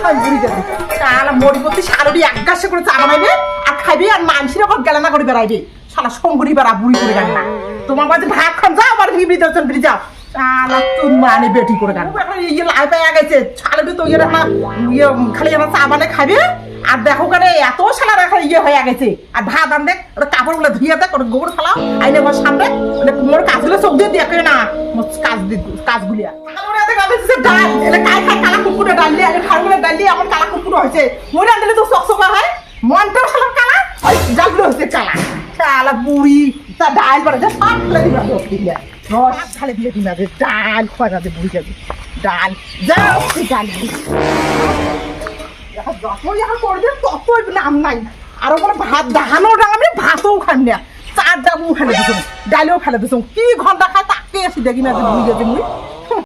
খাই বুড়ি যাবে শালা মরিপতি শালুরি এক গাছে করে চা বানাইবে আর খাইবে আর মানুষের ওপর গেলানা করে বেড়াইবে শালা সঙ্গরি বেড়া বুড়ি করে গান না তোমার বাড়িতে ভাত খান যাও আবার বিবি দর্শন বিড়ি যাও শালা তুই মানে বেটি করে গান ইয়ে লাই পাই গেছে শালুরি তো ইয়ে ইয়ে খালি আমার চা বানাই খাবে আর দেখো কারে এত শালা রাখা ইয়ে হয়ে গেছে আর ভাত আন দেখ ওটা কাপড় গুলো ধুয়ে দেখ ওটা গোবর ফেলাও আইনে আমার সামনে মোর কাজগুলো চোখ দিয়ে দেখে না কাজগুলিয়া ডাল এটা কাই খাই কালা কুকুরে ডাল দিয়ে আগে খাড়গুলো ডাল দিয়ে আমার কালা কুকুর হয়েছে ওই ডাল দিলে তো চকচকা হয় মনটাও শালা কালা ওই ডালগুলো হচ্ছে কালা শালা বুড়ি তা ডাল পরে যা সব ফেলে দিবা দিলে রস খালে দিয়ে দিবা ডাল খোয়া যাবে বুড়ি যাবে ডাল যাও ডাল যতই এখন করবে ততই নাম নাই আরো কোনো ভাত দাহানো ডাঙাবে ভাতও খান না চার ডাবও ফেলে দিছো ডালেও ফেলে দিছো কি ঘন্টা খায় তাকে এসে দেখি না বুঝে মুই